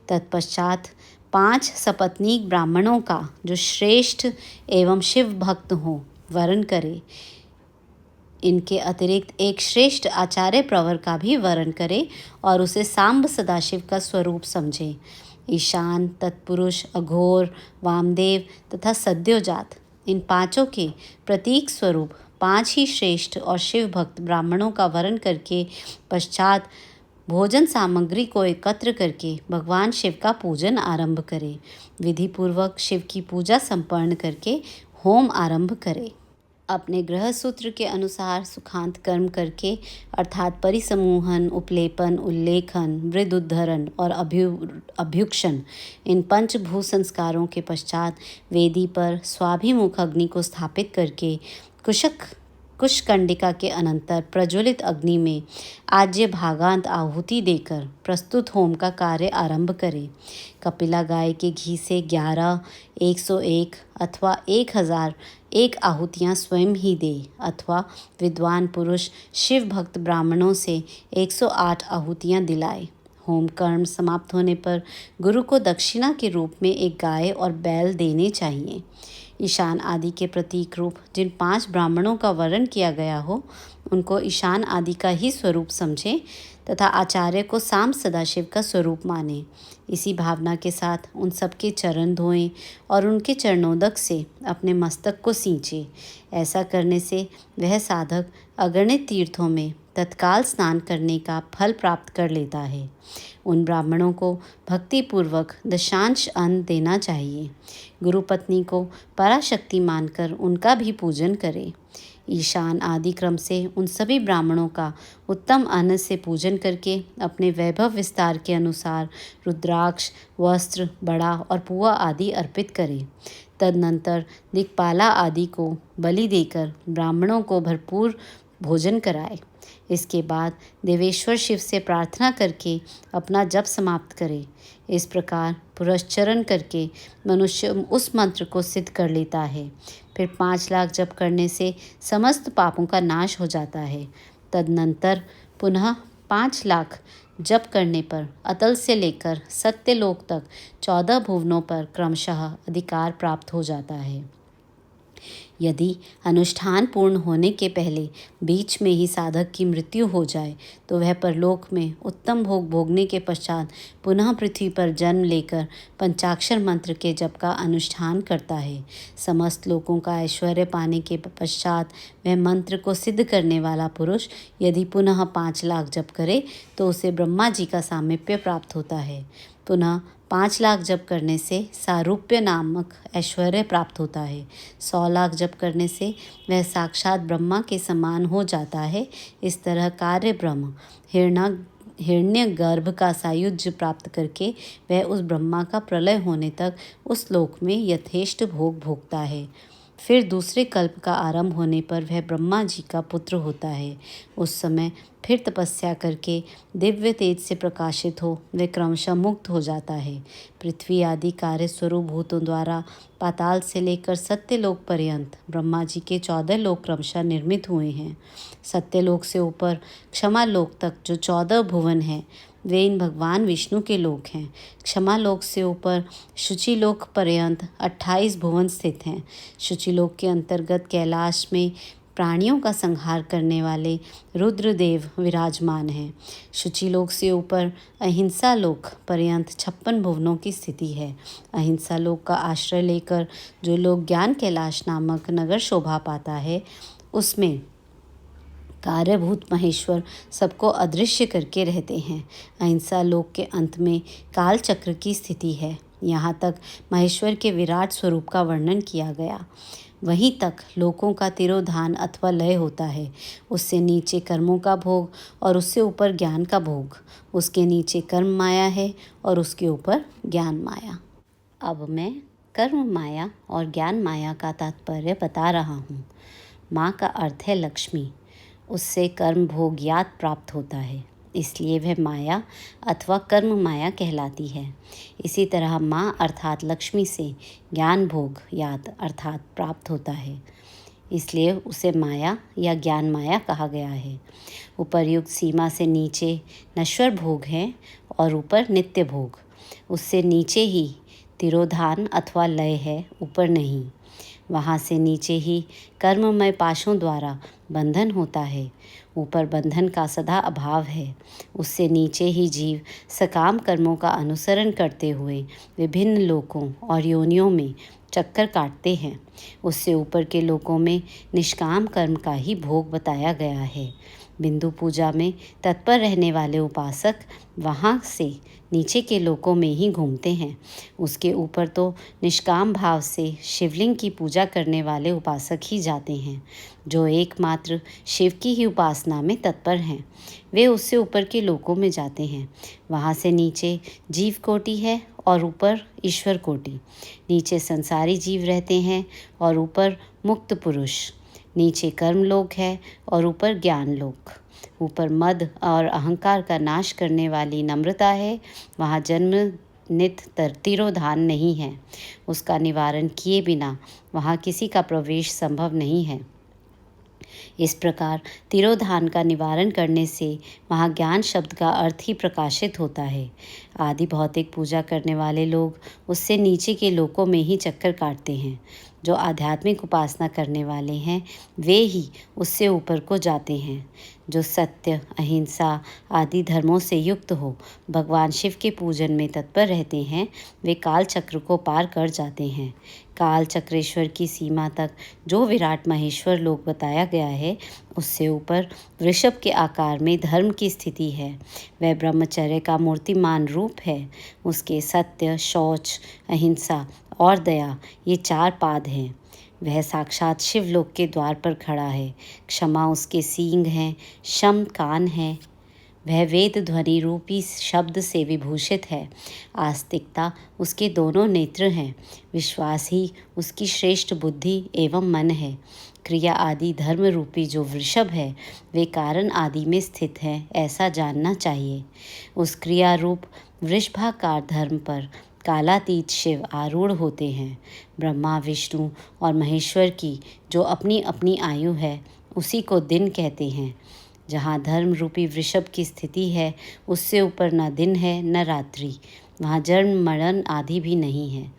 तत्पश्चात 5 सपत्नीक ब्राह्मणों का जो श्रेष्ठ एवं शिव भक्त हो वरण करे। इनके अतिरिक्त एक श्रेष्ठ आचार्य प्रवर का भी वरण करे और उसे सांब सदाशिव का स्वरूप समझे। ईशान, तत्पुरुष, अघोर, वामदेव तथा सद्योजात इन 5 के प्रतीक स्वरूप 5 ही श्रेष्ठ और शिव भक्त ब्राह्मणों का वरण करके पश्चात भोजन सामग्री को एकत्र करके भगवान शिव का पूजन आरंभ करे। विधि पूर्वक शिव की पूजा संपन्न करके होम आरंभ करे। अपने गृह सूत्र के अनुसार सुखांत कर्म करके अर्थात परिसमूहन, उपलेपन, उल्लेखन, वृद्ध उद्धरण और अभ्युक्षण इन 5 भू संस्कारों के पश्चात वेदी पर स्वाभिमुख अग्नि को स्थापित करके कुशकंडिका के अनंतर प्रज्वलित अग्नि में आज्य भागांत आहुति देकर प्रस्तुत होम का कार्य आरंभ करें। कपिला गाय के घी से 11, 101 अथवा 1001 आहुतियाँ स्वयं ही दे अथवा विद्वान पुरुष शिव भक्त ब्राह्मणों से 108 आहुतियाँ दिलाए। होम कर्म समाप्त होने पर गुरु को दक्षिणा के रूप में एक गाय और बैल देने चाहिए। ईशान आदि के प्रतीक रूप जिन 5 ब्राह्मणों का वर्ण किया गया हो उनको ईशान आदि का ही स्वरूप समझें तथा आचार्य को साम सदाशिव का स्वरूप माने। इसी भावना के साथ उन सबके चरण धोएं और उनके चरणोदक से अपने मस्तक को सींचे। ऐसा करने से वह साधक अगणित तीर्थों में तत्काल स्नान करने का फल प्राप्त कर लेता है। उन ब्राह्मणों को भक्तिपूर्वक दशांश अन्न देना चाहिए। गुरु पत्नी को पराशक्ति मानकर उनका भी पूजन करें। ईशान आदि क्रम से उन सभी ब्राह्मणों का उत्तम अन्न से पूजन करके अपने वैभव विस्तार के अनुसार रुद्राक्ष, वस्त्र, बड़ा और पुआ आदि अर्पित करे। तदनंतर दिक्पाला आदि को बलि देकर ब्राह्मणों को भरपूर भोजन कराए। इसके बाद देवेश्वर शिव से प्रार्थना करके अपना जप समाप्त करे। इस प्रकार पुरस्चरण करके मनुष्य उस मंत्र को सिद्ध कर लेता है। फिर 5 लाख जप करने से समस्त पापों का नाश हो जाता है। तदनंतर पुनः 5 लाख जप करने पर अतल से लेकर सत्यलोक तक 14 भुवनों पर क्रमशः अधिकार प्राप्त हो जाता है। यदि अनुष्ठान पूर्ण होने के पहले बीच में ही साधक की मृत्यु हो जाए तो वह परलोक में उत्तम भोग भोगने के पश्चात पुनः पृथ्वी पर जन्म लेकर पंचाक्षर मंत्र के जप का अनुष्ठान करता है। समस्त लोगों का ऐश्वर्य पाने के पश्चात वह मंत्र को सिद्ध करने वाला पुरुष यदि पुनः 5 लाख जप करे तो उसे ब्रह्मा जी का सामीप्य प्राप्त होता है। पुनः 5 लाख जप करने से सारूप्य नामक ऐश्वर्य प्राप्त होता है। 100 लाख जप करने से वह साक्षात ब्रह्मा के समान हो जाता है। इस तरह कार्य ब्रह्म हिरण्य गर्भ का सायुज्य प्राप्त करके वह उस ब्रह्मा का प्रलय होने तक उस लोक में यथेष्ट भोग भोगता है। फिर दूसरे कल्प का आरंभ होने पर वह ब्रह्मा जी का पुत्र होता है। उस समय फिर तपस्या करके दिव्य तेज से प्रकाशित हो वह क्रमशः मुक्त हो जाता है। पृथ्वी आदि कार्य स्वरूप भूतों द्वारा पाताल से लेकर सत्यलोक पर्यंत ब्रह्मा जी के 14 लोक क्रमशः निर्मित हुए हैं। सत्यलोक से ऊपर क्षमा लोक तक जो 14 भुवन हैं वे इन भगवान विष्णु के लोक हैं। क्षमा लोक से ऊपर शुचिलोक पर्यंत 28 भुवन स्थित हैं। शुचिलोक के अंतर्गत कैलाश में प्राणियों का संहार करने वाले रुद्रदेव विराजमान हैं। शुचिलोक से ऊपर अहिंसा लोक पर्यंत 56 भुवनों की स्थिति है। अहिंसा लोक का आश्रय लेकर जो लोग ज्ञान कैलाश नामक नगर शोभा पाता है उसमें कार्यभूत महेश्वर सबको अदृश्य करके रहते हैं। अहिंसा लोक के अंत में काल चक्र की स्थिति है। यहाँ तक महेश्वर के विराट स्वरूप का वर्णन किया गया। वहीं तक लोकों का तिरोधान अथवा लय होता है। उससे नीचे कर्मों का भोग और उससे ऊपर ज्ञान का भोग। उसके नीचे कर्म माया है और उसके ऊपर ज्ञान माया। अब मैं कर्म माया और ज्ञान माया का तात्पर्य बता रहा हूँ। माँ का अर्थ है लक्ष्मी। उससे कर्म भोग याद प्राप्त होता है, इसलिए वह माया अथवा कर्म माया कहलाती है। इसी तरह माँ अर्थात लक्ष्मी से ज्ञान भोग याद अर्थात प्राप्त होता है, इसलिए उसे माया या ज्ञान माया कहा गया है। उपर्युक्त सीमा से नीचे नश्वर भोग हैं और ऊपर नित्य भोग। उससे नीचे ही तिरोधान अथवा लय है, ऊपर नहीं। वहाँ से नीचे ही कर्ममय पाशों द्वारा बंधन होता है, ऊपर बंधन का सदा अभाव है। उससे नीचे ही जीव सकाम कर्मों का अनुसरण करते हुए विभिन्न लोकों और योनियों में चक्कर काटते हैं। उससे ऊपर के लोकों में निष्काम कर्म का ही भोग बताया गया है। बिंदु पूजा में तत्पर रहने वाले उपासक वहाँ से नीचे के लोकों में ही घूमते हैं। उसके ऊपर तो निष्काम भाव से शिवलिंग की पूजा करने वाले उपासक ही जाते हैं, जो एकमात्र शिव की ही उपासना में तत्पर हैं। वे उससे ऊपर के लोकों में जाते हैं। वहाँ से नीचे जीव कोटि है और ऊपर ईश्वर कोटि। नीचे संसारी जीव रहते हैं और ऊपर मुक्त पुरुष। नीचे कर्म लोक है और ऊपर ज्ञान लोक। ऊपर मद और अहंकार का नाश करने वाली नम्रता है। वहाँ जन्म नित तिरोधान नहीं है। उसका निवारण किए बिना वहाँ किसी का प्रवेश संभव नहीं है। इस प्रकार तिरोधान का निवारण करने से वहाँ ज्ञान शब्द का अर्थ ही प्रकाशित होता है। आदि भौतिक पूजा करने वाले लोग उससे नीचे के लोकों में ही चक्कर काटते हैं। जो आध्यात्मिक उपासना करने वाले हैं वे ही उससे ऊपर को जाते हैं। जो सत्य, अहिंसा आदि धर्मों से युक्त हो भगवान शिव के पूजन में तत्पर रहते हैं, वे काल चक्र को पार कर जाते हैं। काल चक्रेश्वर की सीमा तक जो विराट महेश्वर लोक बताया गया है, उससे ऊपर वृषभ के आकार में धर्म की स्थिति है। वह ब्रह्मचर्य का मूर्तिमान रूप है। उसके सत्य, शौच, अहिंसा और दया ये 4 पाद हैं। वह साक्षात शिवलोक के द्वार पर खड़ा है। क्षमा उसके सींग हैं, शम कान है। वह वेद ध्वनि रूपी शब्द से विभूषित है। आस्तिकता उसके दोनों नेत्र हैं। विश्वास ही उसकी श्रेष्ठ बुद्धि एवं मन है। क्रिया आदि धर्म रूपी जो वृषभ है वे कारण आदि में स्थित हैं, ऐसा जानना चाहिए। उस क्रिया रूप वृषभाकार धर्म पर कालातीत शिव आरूढ़ होते हैं। ब्रह्मा, विष्णु और महेश्वर की जो अपनी अपनी आयु है उसी को दिन कहते हैं। जहाँ धर्म रूपी वृषभ की स्थिति है उससे ऊपर न दिन है न रात्रि। वहाँ जन्म मरण आदि भी नहीं है।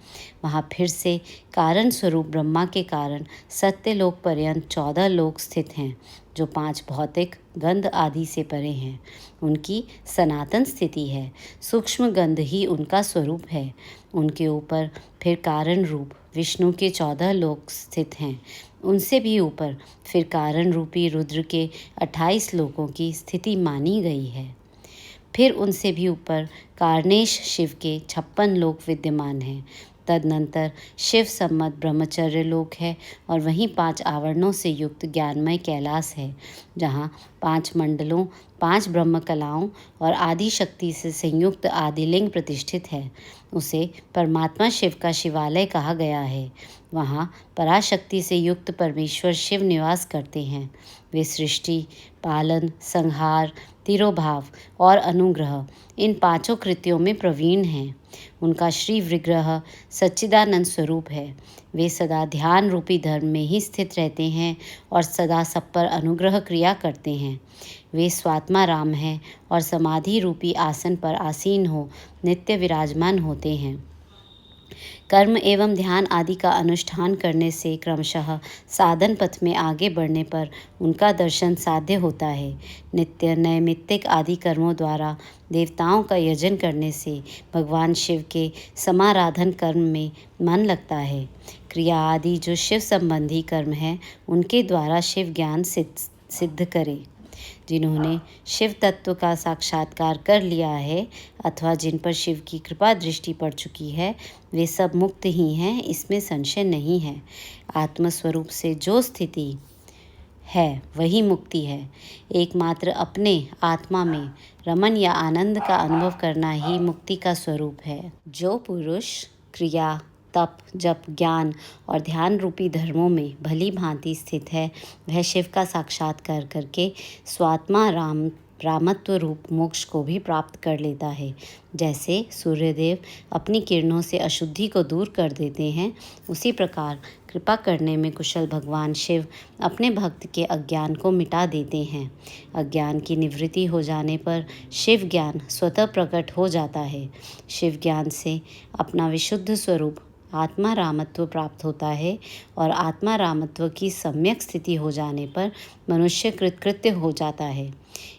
वहाँ फिर से कारण स्वरूप ब्रह्मा के कारण सत्यलोक पर्यंत 14 लोक स्थित हैं जो 5 भौतिक गंध आदि से परे हैं। उनकी सनातन स्थिति है। सूक्ष्म गंध ही उनका स्वरूप है। उनके ऊपर फिर कारण रूप विष्णु के 14 लोक स्थित हैं। उनसे भी ऊपर फिर कारण रूपी रुद्र के 28 लोकों की स्थिति मानी गई है। फिर उनसे भी ऊपर कार्णेश शिव के 56 लोक विद्यमान हैं। तदनंतर शिव सम्मत ब्रह्मचर्य लोक है और वहीं 5 आवरणों से युक्त ज्ञानमय कैलाश है, जहाँ 5 मंडलों, 5 ब्रह्म कलाओं और आदि शक्ति से संयुक्त आदिलिंग प्रतिष्ठित है। उसे परमात्मा शिव का शिवालय कहा गया है। वहाँ पराशक्ति से युक्त परमेश्वर शिव निवास करते हैं। वे सृष्टि, पालन, संहार, तिरोभाव और अनुग्रह इन 5 कृत्यों में प्रवीण हैं। उनका श्री विग्रह सच्चिदानंद स्वरूप है। वे सदा ध्यान रूपी धर्म में ही स्थित रहते हैं और सदा सब पर अनुग्रह क्रिया करते हैं। वे स्वात्मा राम हैं और समाधि रूपी आसन पर आसीन हो नित्य विराजमान होते हैं। कर्म एवं ध्यान आदि का अनुष्ठान करने से क्रमशः साधन पथ में आगे बढ़ने पर उनका दर्शन साध्य होता है। नित्य नैमित्तिक आदि कर्मों द्वारा देवताओं का यजन करने से भगवान शिव के समाराधन कर्म में मन लगता है। क्रिया आदि जो शिव संबंधी कर्म है उनके द्वारा शिव ज्ञान सिद्ध करे। जिन्होंने शिव तत्व का साक्षात्कार कर लिया है अथवा जिन पर शिव की कृपा दृष्टि पड़ चुकी है वे सब मुक्त ही हैं, इसमें संशय नहीं है। आत्मस्वरूप से जो स्थिति है वही मुक्ति है। एकमात्र अपने आत्मा में रमन या आनंद का अनुभव करना ही मुक्ति का स्वरूप है। जो पुरुष क्रिया, तप, जप, ज्ञान और ध्यान रूपी धर्मों में भली भांति स्थित है वह शिव का साक्षात्कार करके स्वात्मा रामत्व रूप मोक्ष को भी प्राप्त कर लेता है। जैसे सूर्यदेव अपनी किरणों से अशुद्धि को दूर कर देते हैं, उसी प्रकार कृपा करने में कुशल भगवान शिव अपने भक्त के अज्ञान को मिटा देते हैं। अज्ञान की निवृत्ति हो जाने पर शिव ज्ञान स्वतः प्रकट हो जाता है। शिव ज्ञान से अपना विशुद्ध स्वरूप आत्मा रामत्व प्राप्त होता है और आत्मा रामत्व की सम्यक स्थिति हो जाने पर मनुष्य कृतकृत्य हो जाता है।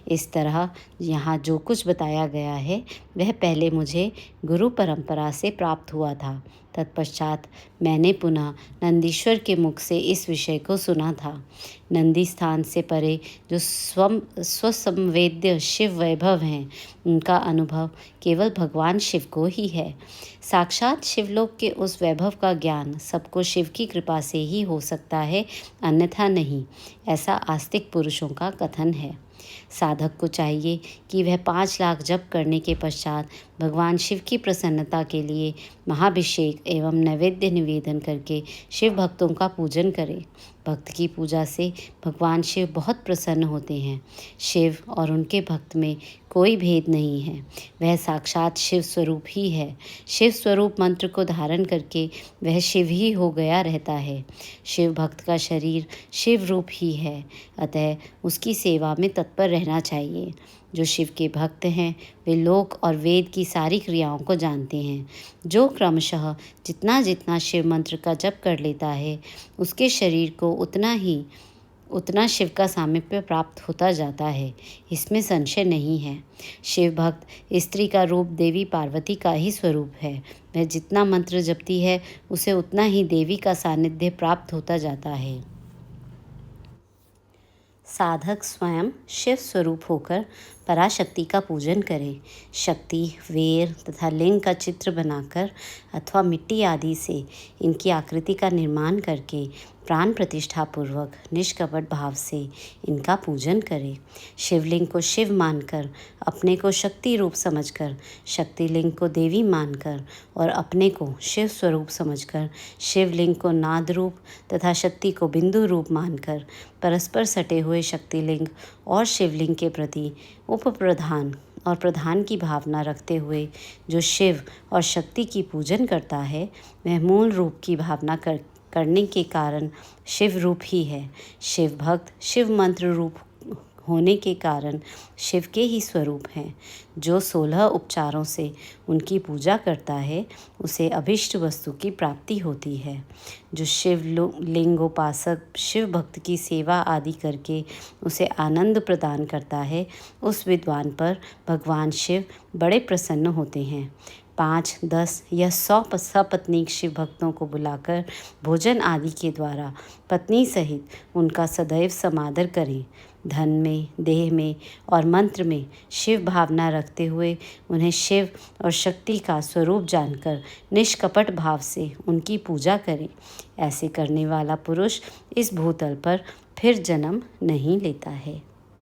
इस तरह यहाँ जो कुछ बताया गया है वह पहले मुझे गुरु परंपरा से प्राप्त हुआ था। तत्पश्चात मैंने पुनः नंदीश्वर के मुख से इस विषय को सुना था। नंदी स्थान से परे जो स्वसंवेद्य शिव वैभव हैं उनका अनुभव केवल भगवान शिव को ही है। साक्षात शिवलोक के उस वैभव का ज्ञान सबको शिव की कृपा से ही हो सकता है, अन्यथा नहीं, ऐसा आस्तिक पुरुषों का कथन है। साधक को चाहिए कि वह 5 लाख जप करने के पश्चात भगवान शिव की प्रसन्नता के लिए महाभिषेक एवं नैवेद्य निवेदन करके शिव भक्तों का पूजन करे। भक्त की पूजा से भगवान शिव बहुत प्रसन्न होते हैं। शिव और उनके भक्त में कोई भेद नहीं है, वह साक्षात शिव स्वरूप ही है। शिव स्वरूप मंत्र को धारण करके वह शिव ही हो गया रहता है। शिव भक्त का शरीर शिव रूप ही है, अतः उसकी सेवा में तत्पर रहना चाहिए। जो शिव के भक्त हैं वे लोक और वेद की सारी क्रियाओं को जानते हैं। जो क्रमशः जितना जितना शिव मंत्र का जप कर लेता है उसके शरीर को उतना शिव का सामीप्य प्राप्त होता जाता है, इसमें संशय नहीं है। शिव भक्त स्त्री का रूप देवी पार्वती का ही स्वरूप है। वह जितना मंत्र जपती है उसे उतना ही देवी का सानिध्य प्राप्त होता जाता है। साधक स्वयं शिव स्वरूप होकर पराशक्ति का पूजन करे। शक्ति, वेर तथा लिंग का चित्र बनाकर अथवा मिट्टी आदि से इनकी आकृति का निर्माण करके प्राण प्रतिष्ठा पूर्वक निष्कपट भाव से इनका पूजन करें। शिवलिंग को शिव मानकर, अपने को शक्ति रूप समझकर, शक्तिलिंग को देवी मानकर और अपने को शिव स्वरूप समझकर, शिवलिंग को नाद रूप तथा शक्ति को बिंदु रूप मानकर, परस्पर सटे हुए शक्तिलिंग और शिवलिंग के प्रति उपप्रधान और प्रधान की भावना रखते हुए जो शिव और शक्ति की पूजन करता है, वह मूल रूप की भावना करने के कारण शिव रूप ही है। शिव भक्त शिव मंत्र रूप होने के कारण शिव के ही स्वरूप हैं। जो 16 उपचारों से उनकी पूजा करता है, उसे अभिष्ट वस्तु की प्राप्ति होती है। जो शिवलिंगोपासक शिव भक्त की सेवा आदि करके उसे आनंद प्रदान करता है, उस विद्वान पर भगवान शिव बड़े प्रसन्न होते हैं। 5, 10 या 100 सपत्नीक शिव भक्तों को बुलाकर भोजन आदि के द्वारा पत्नी सहित उनका सदैव समादर करें। धन में, देह में और मंत्र में शिव भावना रखते हुए उन्हें शिव और शक्ति का स्वरूप जानकर निष्कपट भाव से उनकी पूजा करें। ऐसे करने वाला पुरुष इस भूतल पर फिर जन्म नहीं लेता है।